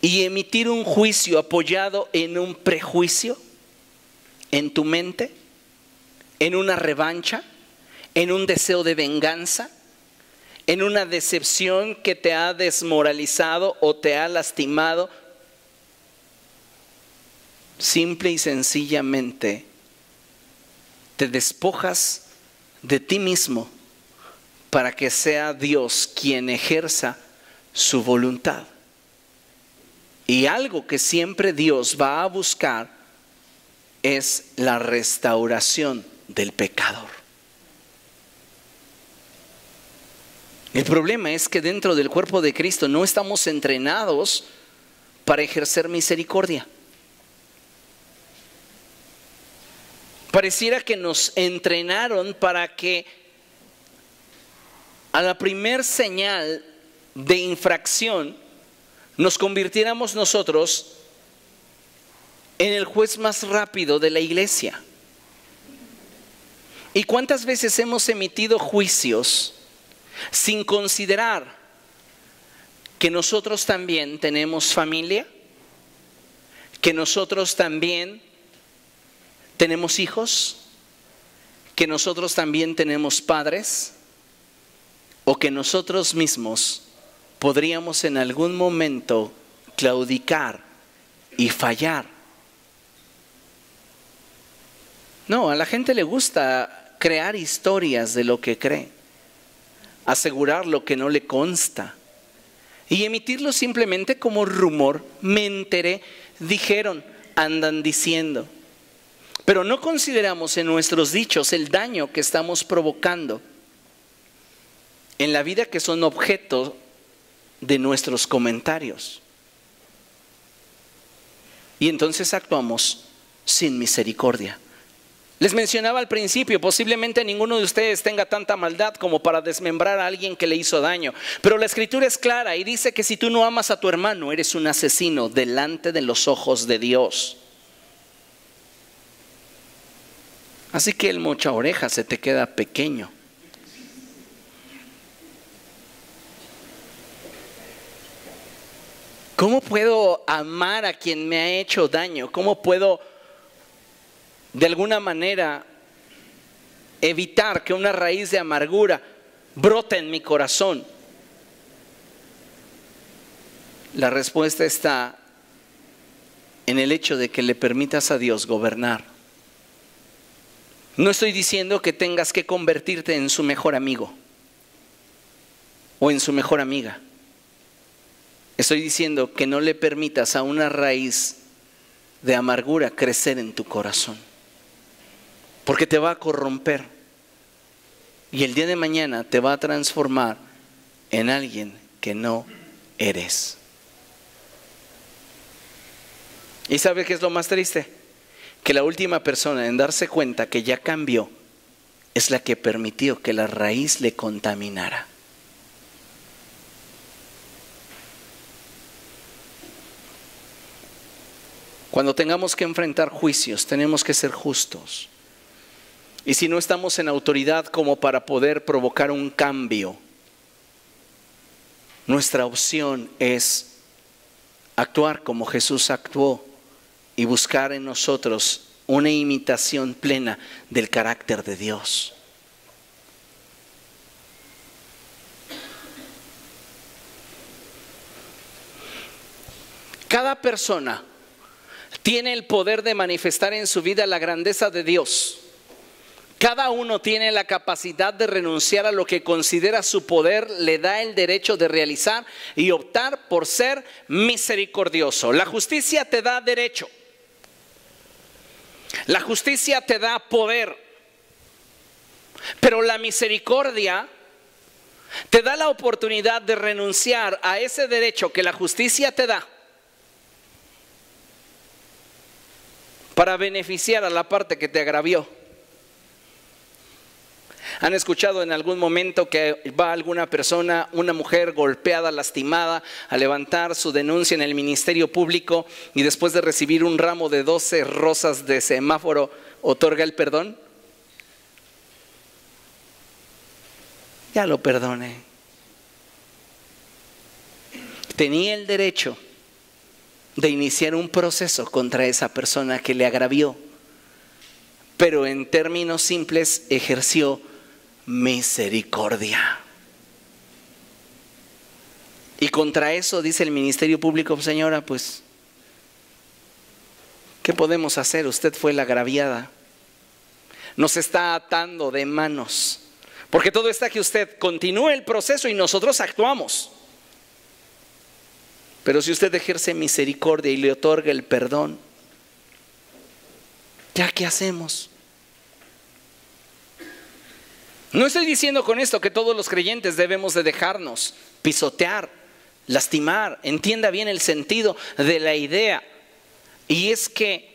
S1: y emitir un juicio apoyado en un prejuicio en tu mente? ¿En una revancha? ¿En un deseo de venganza? ¿En una decepción que te ha desmoralizado o te ha lastimado? Simple y sencillamente te despojas de ti mismo para que sea Dios quien ejerza su voluntad. Y algo que siempre Dios va a buscar es la restauración del pecador. El problema es que dentro del cuerpo de Cristo no estamos entrenados para ejercer misericordia. Pareciera que nos entrenaron para que a la primer señal de infracción nos convirtiéramos nosotros en el juez más rápido de la iglesia. ¿Y cuántas veces hemos emitido juicios sin considerar que nosotros también tenemos familia? ¿Que nosotros también tenemos hijos? ¿Que nosotros también tenemos padres? ¿O que nosotros mismos podríamos en algún momento claudicar y fallar? No, a la gente le gusta crear historias de lo que cree, asegurar lo que no le consta y emitirlo simplemente como rumor. Me enteré, dijeron, andan diciendo. Pero no consideramos en nuestros dichos el daño que estamos provocando en la vida que son objeto de nuestros comentarios. Y entonces actuamos sin misericordia. Les mencionaba al principio, posiblemente ninguno de ustedes tenga tanta maldad como para desmembrar a alguien que le hizo daño. Pero la Escritura es clara y dice que si tú no amas a tu hermano, eres un asesino delante de los ojos de Dios. Así que el mocha oreja se te queda pequeño. ¿Cómo puedo amar a quien me ha hecho daño? ¿Cómo puedo de alguna manera evitar que una raíz de amargura brote en mi corazón? La respuesta está en el hecho de que le permitas a Dios gobernar. No estoy diciendo que tengas que convertirte en su mejor amigo o en su mejor amiga. Estoy diciendo que no le permitas a una raíz de amargura crecer en tu corazón, porque te va a corromper y el día de mañana te va a transformar en alguien que no eres. ¿Y sabe qué es lo más triste? Que la última persona en darse cuenta que ya cambió es la que permitió que la raíz le contaminara. Cuando tengamos que enfrentar juicios, tenemos que ser justos. Y si no estamos en autoridad como para poder provocar un cambio, nuestra opción es actuar como Jesús actuó y buscar en nosotros una imitación plena del carácter de Dios. Cada persona tiene el poder de manifestar en su vida la grandeza de Dios. Cada uno tiene la capacidad de renunciar a lo que considera su poder, le da el derecho de realizar y optar por ser misericordioso. La justicia te da derecho. La justicia te da poder. Pero la misericordia te da la oportunidad de renunciar a ese derecho que la justicia te da para beneficiar a la parte que te agravió. ¿Han escuchado en algún momento que va alguna persona, una mujer golpeada, lastimada, a levantar su denuncia en el Ministerio Público y después de recibir un ramo de 12 rosas de semáforo, otorga el perdón? Ya lo perdoné. Tenía el derecho de iniciar un proceso contra esa persona que le agravió, pero en términos simples ejerció misericordia. Y contra eso dice el Ministerio Público: señora, pues, ¿qué podemos hacer? Usted fue la agraviada. Nos está atando de manos, porque todo está que usted continúe el proceso y nosotros actuamos. Pero si usted ejerce misericordia y le otorga el perdón, ¿ya qué hacemos? No estoy diciendo con esto que todos los creyentes debemos de dejarnos pisotear, lastimar. Entienda bien el sentido de la idea. Y es que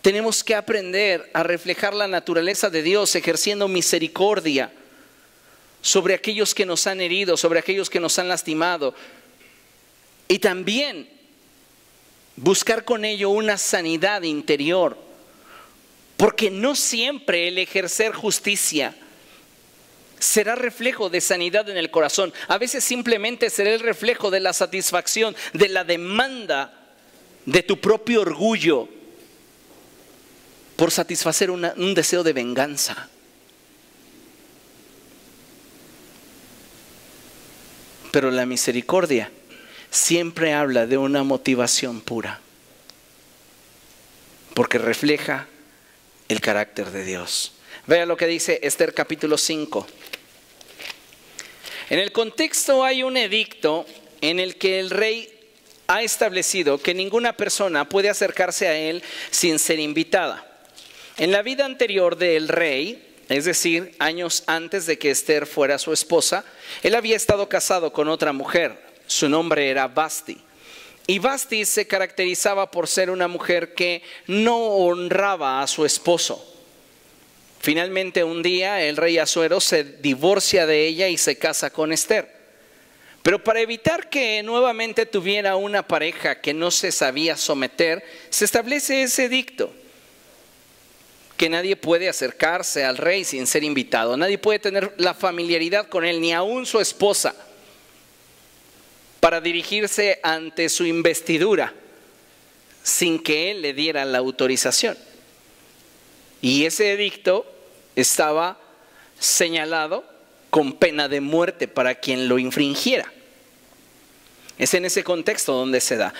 S1: tenemos que aprender a reflejar la naturaleza de Dios ejerciendo misericordia sobre aquellos que nos han herido, sobre aquellos que nos han lastimado. Y también buscar con ello una sanidad interior. Porque no siempre el ejercer justicia será reflejo de sanidad en el corazón. A veces simplemente será el reflejo de la satisfacción, de la demanda de tu propio orgullo por satisfacer un deseo de venganza. Pero la misericordia siempre habla de una motivación pura, porque refleja el carácter de Dios. Vea lo que dice Esther capítulo 5. En el contexto hay un edicto en el que el rey ha establecido que ninguna persona puede acercarse a él sin ser invitada. En la vida anterior del rey, es decir, años antes de que Esther fuera su esposa, él había estado casado con otra mujer. Su nombre era Vasti. Y Vasti se caracterizaba por ser una mujer que no honraba a su esposo. Finalmente un día el rey Asuero se divorcia de ella y se casa con Esther. Pero para evitar que nuevamente tuviera una pareja que no se sabía someter, se establece ese edicto: que nadie puede acercarse al rey sin ser invitado. Nadie puede tener la familiaridad con él, ni aún su esposa, para dirigirse ante su investidura sin que él le diera la autorización. Y ese edicto estaba señalado con pena de muerte para quien lo infringiera. Es en ese contexto donde se da.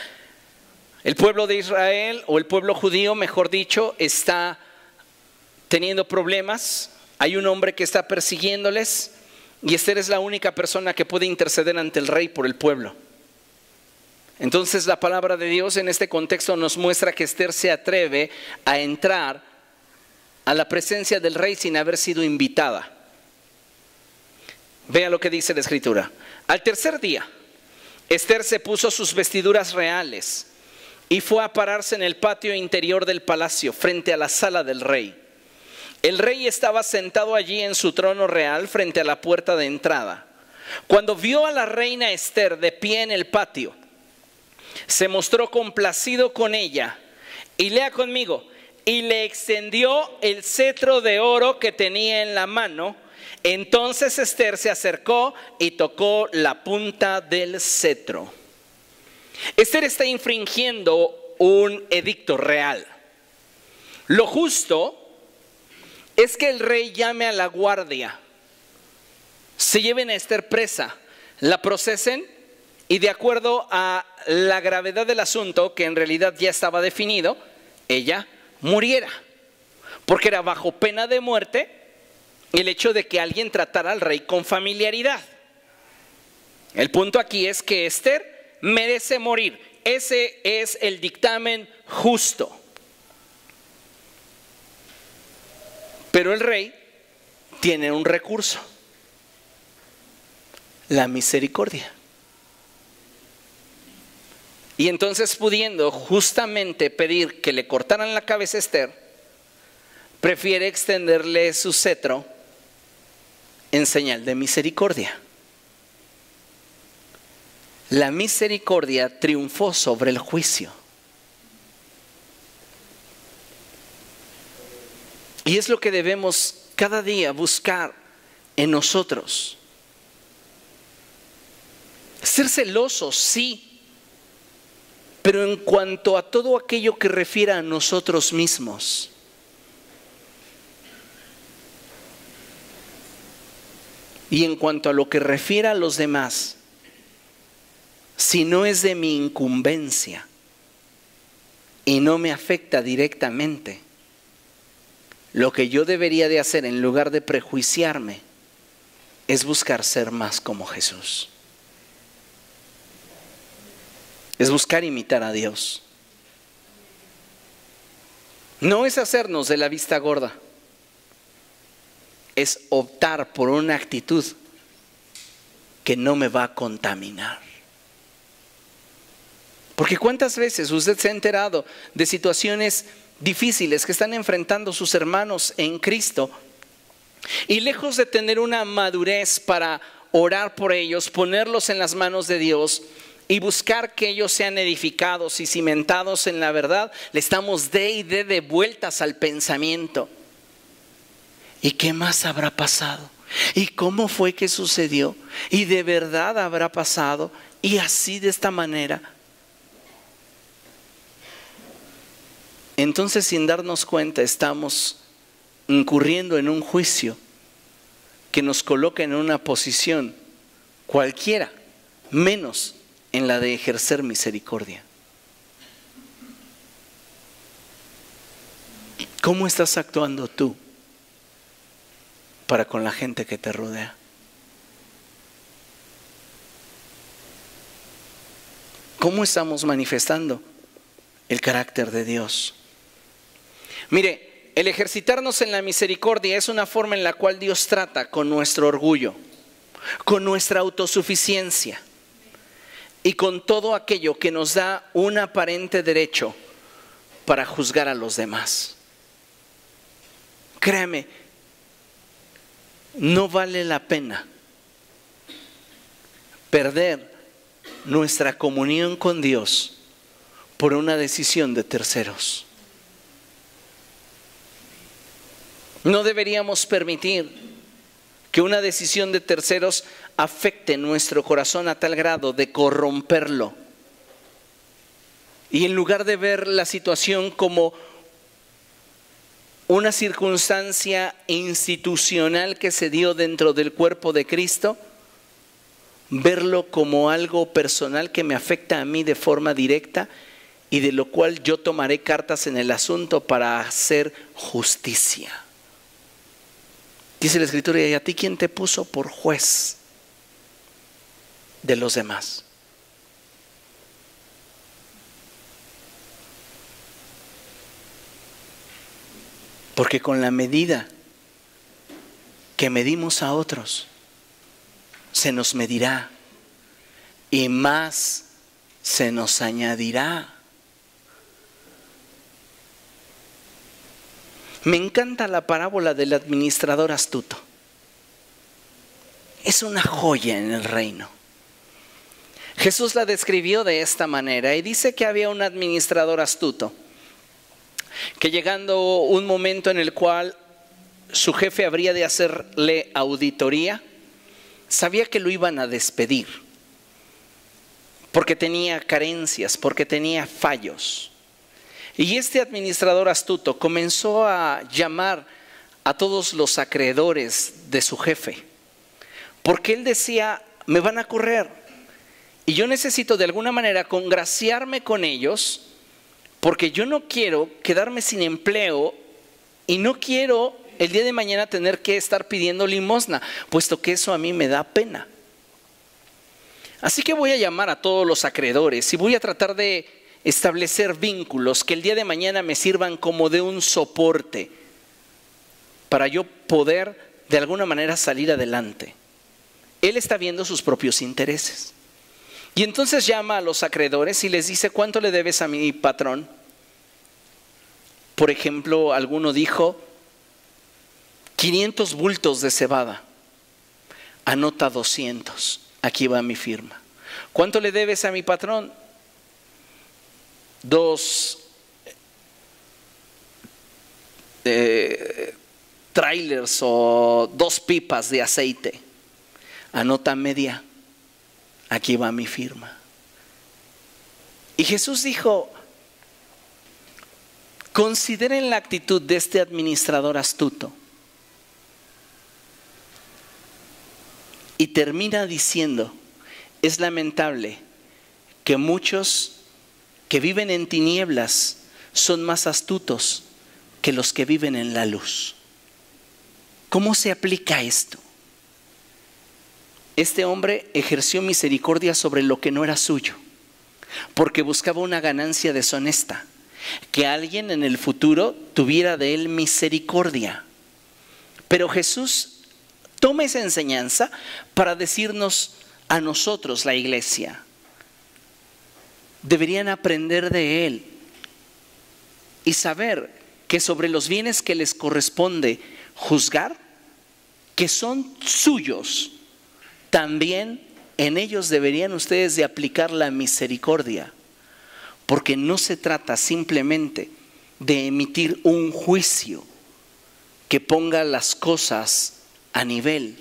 S1: El pueblo de Israel, o el pueblo judío, mejor dicho, está teniendo problemas. Hay un hombre que está persiguiéndoles, y Esther es la única persona que puede interceder ante el rey por el pueblo. Entonces la palabra de Dios en este contexto nos muestra que Esther se atreve a entrar a la presencia del rey sin haber sido invitada. Vea lo que dice la escritura. Al tercer día, Esther se puso sus vestiduras reales y fue a pararse en el patio interior del palacio, frente a la sala del rey. El rey estaba sentado allí en su trono real frente a la puerta de entrada. Cuando vio a la reina Esther de pie en el patio, se mostró complacido con ella, y lea conmigo, y le extendió el cetro de oro que tenía en la mano. Entonces Esther se acercó y tocó la punta del cetro. Esther está infringiendo un edicto real. Lo justo es que el rey llame a la guardia, se lleven a Esther presa, la procesen y, de acuerdo a la gravedad del asunto, que en realidad ya estaba definido, ella muriera, porque era bajo pena de muerte el hecho de que alguien tratara al rey con familiaridad. El punto aquí es que Esther merece morir. Ese es el dictamen justo. Pero el rey tiene un recurso: la misericordia. Y entonces, pudiendo justamente pedir que le cortaran la cabeza a Esther, prefiere extenderle su cetro en señal de misericordia. La misericordia triunfó sobre el juicio. Y es lo que debemos cada día buscar en nosotros. Ser celosos, sí, pero en cuanto a todo aquello que refiere a nosotros mismos. Y en cuanto a lo que refiere a los demás, si no es de mi incumbencia y no me afecta directamente, lo que yo debería de hacer en lugar de prejuiciarme es buscar ser más como Jesús. es buscar imitar a Dios. No es hacernos de la vista gorda, es optar por una actitud que no me va a contaminar. Porque ¿cuántas veces usted se ha enterado de situaciones difíciles que están enfrentando sus hermanos en Cristo? Y lejos de tener una madurez para orar por ellos, ponerlos en las manos de Dios y buscar que ellos sean edificados y cimentados en la verdad, le estamos de vueltas al pensamiento. ¿Y qué más habrá pasado? ¿Y cómo fue que sucedió? ¿Y de verdad habrá pasado? Y así, de esta manera. Entonces, sin darnos cuenta, estamos incurriendo en un juicio que nos coloca en una posición cualquiera, menos en la de ejercer misericordia. ¿Cómo estás actuando tú para con la gente que te rodea? ¿Cómo estamos manifestando el carácter de Dios? Mire, el ejercitarnos en la misericordia es una forma en la cual Dios trata con nuestro orgullo, con nuestra autosuficiencia y con todo aquello que nos da un aparente derecho para juzgar a los demás. Créame, no vale la pena perder nuestra comunión con Dios por una decisión de terceros. No deberíamos permitir que una decisión de terceros afecte nuestro corazón a tal grado de corromperlo. Y en lugar de ver la situación como una circunstancia institucional que se dio dentro del cuerpo de Cristo, verlo como algo personal que me afecta a mí de forma directa y de lo cual yo tomaré cartas en el asunto para hacer justicia. Dice la Escritura: ¿y a ti quién te puso por juez de los demás? Porque con la medida que medimos a otros, se nos medirá y más se nos añadirá. Me encanta la parábola del administrador astuto. Es una joya en el reino. Jesús la describió de esta manera y dice que había un administrador astuto, que llegando un momento en el cual su jefe habría de hacerle auditoría, sabía que lo iban a despedir porque tenía carencias, porque tenía fallos. Y este administrador astuto comenzó a llamar a todos los acreedores de su jefe, porque él decía: me van a correr y yo necesito de alguna manera congraciarme con ellos, porque yo no quiero quedarme sin empleo y no quiero el día de mañana tener que estar pidiendo limosna, puesto que eso a mí me da pena. Así que voy a llamar a todos los acreedores y voy a tratar de establecer vínculos que el día de mañana me sirvan como de un soporte para yo poder de alguna manera salir adelante. Él está viendo sus propios intereses. Y entonces llama a los acreedores y les dice: ¿cuánto le debes a mi patrón? Por ejemplo, alguno dijo: 500 bultos de cebada. Anota 200. Aquí va mi firma. ¿Cuánto le debes a mi patrón? 2 trailers o 2 pipas de aceite. Anota media. Aquí va mi firma. Y Jesús dijo: consideren la actitud de este administrador astuto. Y termina diciendo: es lamentable que muchos que viven en tinieblas son más astutos que los que viven en la luz. ¿Cómo se aplica esto? Este hombre ejerció misericordia sobre lo que no era suyo, porque buscaba una ganancia deshonesta, que alguien en el futuro tuviera de él misericordia. Pero Jesús toma esa enseñanza para decirnos a nosotros, la iglesia, deberían aprender de él y saber que sobre los bienes que les corresponde juzgar, que son suyos, también en ellos deberían ustedes de aplicar la misericordia, porque no se trata simplemente de emitir un juicio que ponga las cosas a nivel,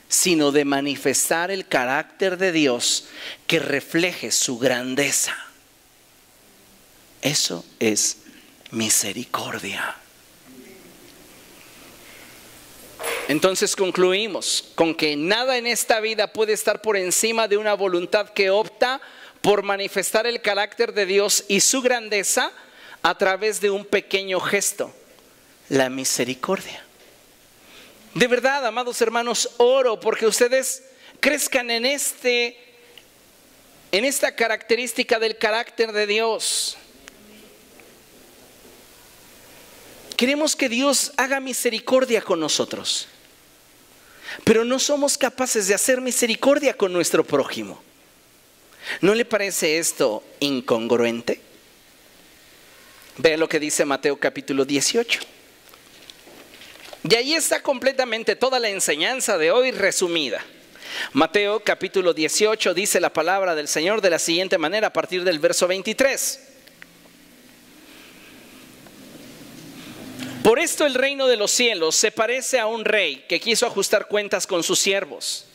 S1: sino de manifestar el carácter de Dios que refleje su grandeza. Eso es misericordia. Entonces concluimos con que nada en esta vida puede estar por encima de una voluntad que opta por manifestar el carácter de Dios y su grandeza a través de un pequeño gesto, la misericordia. De verdad, amados hermanos, oro porque ustedes crezcan en esta característica del carácter de Dios. Queremos que Dios haga misericordia con nosotros, pero no somos capaces de hacer misericordia con nuestro prójimo. ¿No le parece esto incongruente? Vea lo que dice Mateo capítulo 18. Y ahí está completamente toda la enseñanza de hoy resumida. Mateo capítulo 18 dice la palabra del Señor de la siguiente manera a partir del verso 23. Por esto el reino de los cielos se parece a un rey que quiso ajustar cuentas con sus siervos.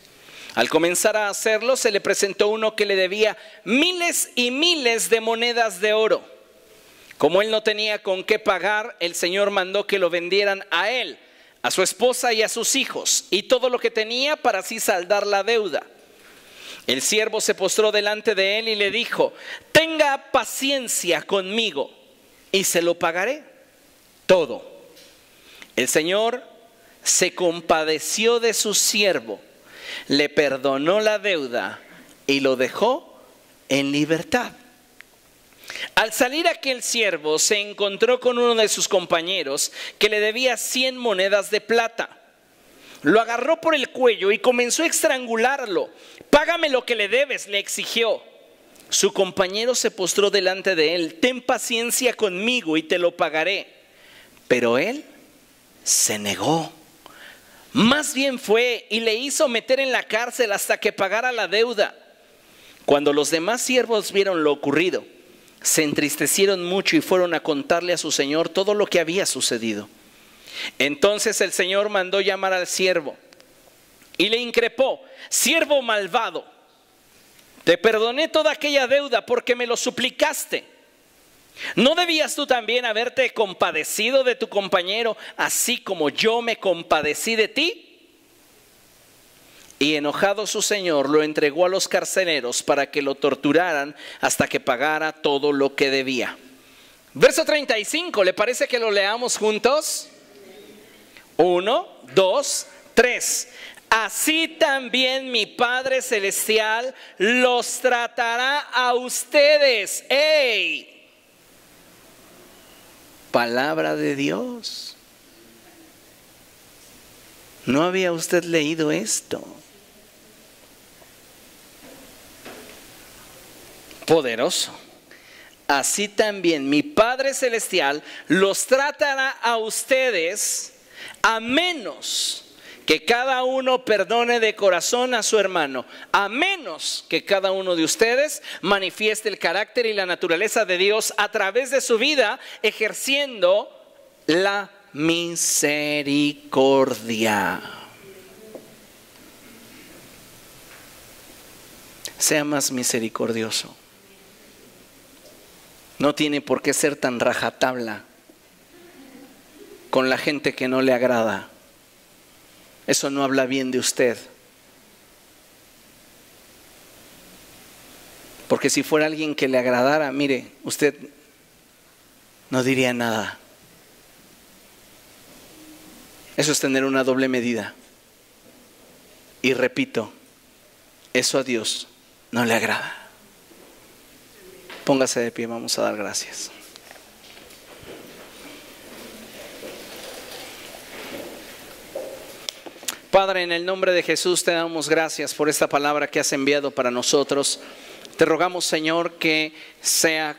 S1: Al comenzar a hacerlo, se le presentó uno que le debía miles y miles de monedas de oro. Como él no tenía con qué pagar, el Señor mandó que lo vendieran a él, a su esposa y a sus hijos, y todo lo que tenía para así saldar la deuda. El siervo se postró delante de él y le dijo: tenga paciencia conmigo y se lo pagaré todo. El Señor se compadeció de su siervo, le perdonó la deuda y lo dejó en libertad. Al salir aquel siervo se encontró con uno de sus compañeros que le debía 100 monedas de plata. Lo agarró por el cuello y comenzó a estrangularlo. Págame lo que le debes, le exigió. Su compañero se postró delante de él: ten paciencia conmigo y te lo pagaré. Pero él se negó. Más bien fue y le hizo meter en la cárcel hasta que pagara la deuda. Cuando los demás siervos vieron lo ocurrido, se entristecieron mucho y fueron a contarle a su señor todo lo que había sucedido. Entonces el Señor mandó llamar al siervo y le increpó: siervo malvado, te perdoné toda aquella deuda porque me lo suplicaste. ¿No debías tú también haberte compadecido de tu compañero, así como yo me compadecí de ti? Y enojado su señor lo entregó a los carceleros para que lo torturaran hasta que pagara todo lo que debía. Verso 35, ¿le parece que lo leamos juntos? 1, 2, 3. Así también mi Padre Celestial los tratará a ustedes. ¡Ey! Palabra de Dios. ¿No había usted leído esto? Poderoso. Así también mi Padre Celestial los tratará a ustedes, a menos que cada uno perdone de corazón a su hermano, a menos que cada uno de ustedes manifieste el carácter y la naturaleza de Dios a través de su vida, ejerciendo la misericordia. Sea más misericordioso. No tiene por qué ser tan rajatabla con la gente que no le agrada. Eso no habla bien de usted. Porque si fuera alguien que le agradara, mire, usted no diría nada. Eso es tener una doble medida. Y repito, eso a Dios no le agrada. Póngase de pie, vamos a dar gracias. Padre, en el nombre de Jesús te damos gracias por esta palabra que has enviado para nosotros. Te rogamos, Señor, que sea